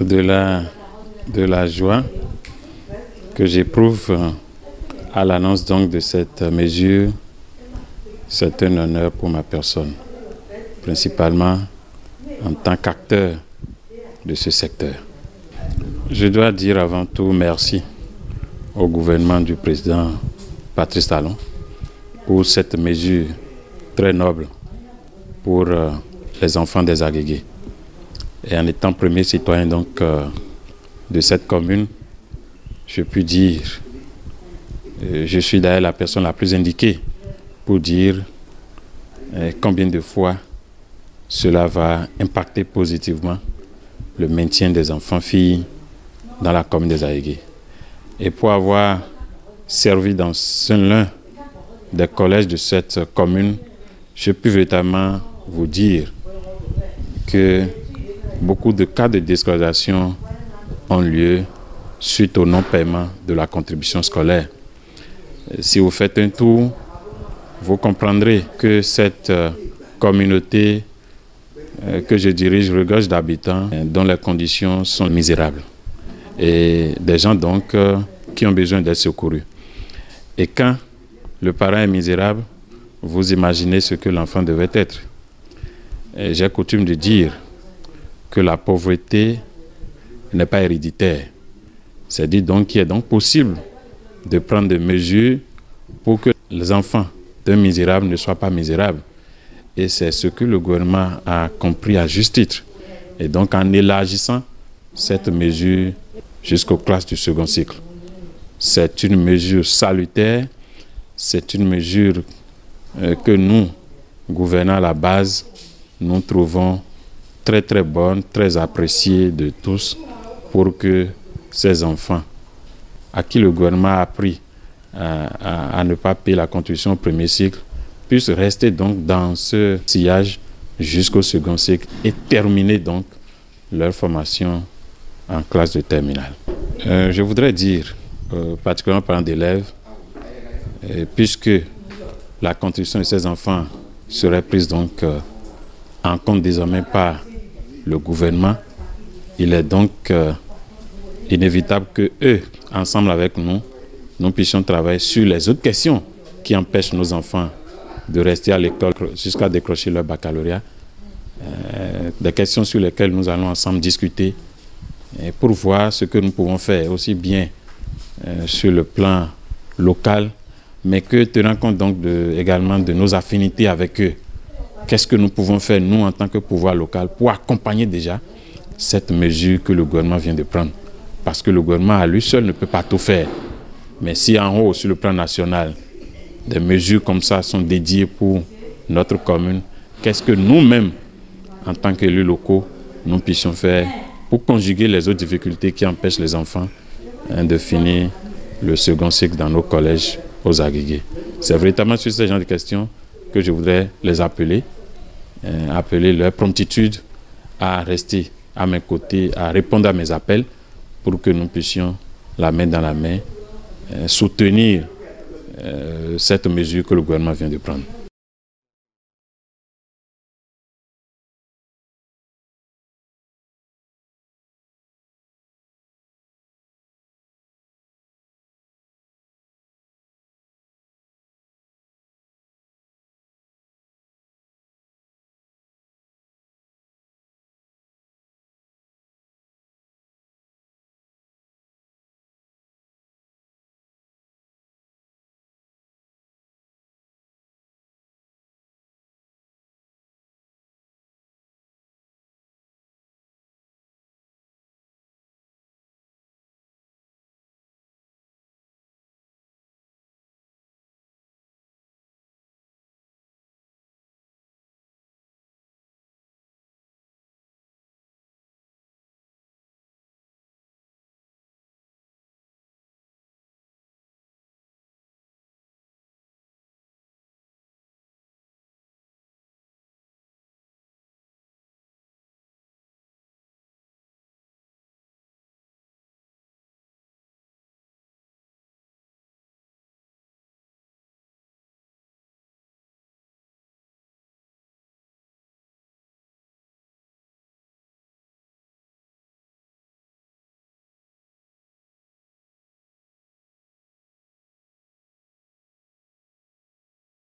Au-delà de la joie que j'éprouve à l'annonce donc de cette mesure, c'est un honneur pour ma personne, principalement en tant qu'acteur de ce secteur. Je dois dire avant tout merci au gouvernement du président Patrice Talon pour cette mesure très noble pour les enfants des Agégués. Et en étant premier citoyen donc de cette commune, je puis dire, je suis d'ailleurs la personne la plus indiquée pour dire combien de fois cela va impacter positivement le maintien des enfants-filles dans la commune des Agégués. Et pour avoir servi dans l'un des collèges de cette commune, je peux véritablement vous dire que beaucoup de cas de déscolarisation ont lieu suite au non-paiement de la contribution scolaire. Si vous faites un tour, vous comprendrez que cette communauté que je dirige regorge d'habitants dont les conditions sont misérables et des gens donc qui ont besoin d'être secourus. Et quand le parent est misérable, vous imaginez ce que l'enfant devait être. J'ai coutume de dire que la pauvreté n'est pas héréditaire. C'est-à-dire donc qu'il est donc possible de prendre des mesures pour que les enfants d'un misérable ne soient pas misérables. Et c'est ce que le gouvernement a compris à juste titre. Et donc en élargissant cette mesure jusqu'aux classes du second cycle. C'est une mesure salutaire, c'est une mesure que nous, gouvernants à la base, nous trouvons très très bonne, très appréciée de tous pour que ces enfants à qui le gouvernement a appris à ne pas payer la contribution au premier cycle puissent rester donc dans ce sillage jusqu'au second cycle et terminer donc leur formation en classe de terminale. Je voudrais dire, particulièrement parlant d'élèves, puisque la contribution de ces enfants serait prise donc en compte désormais par le gouvernement, il est donc inévitable que eux, ensemble avec nous, nous puissions travailler sur les autres questions qui empêchent nos enfants de rester à l'école jusqu'à décrocher leur baccalauréat. Des questions sur lesquelles nous allons ensemble discuter pour voir ce que nous pouvons faire, aussi bien sur le plan local, mais que tenant compte donc également de nos affinités avec eux. Qu'est-ce que nous pouvons faire, nous, en tant que pouvoir local, pour accompagner déjà cette mesure que le gouvernement vient de prendre? Parce que le gouvernement, à lui seul, ne peut pas tout faire. Mais si en haut, sur le plan national, des mesures comme ça sont dédiées pour notre commune, qu'est-ce que nous-mêmes, en tant qu'élus locaux, nous puissions faire pour conjuguer les autres difficultés qui empêchent les enfants de finir le second cycle dans nos collèges aux Agégués? C'est véritablement sur ce genre de questions que je voudrais les appeler, appeler leur promptitude à rester à mes côtés, à répondre à mes appels pour que nous puissions, la main dans la main, soutenir cette mesure que le gouvernement vient de prendre.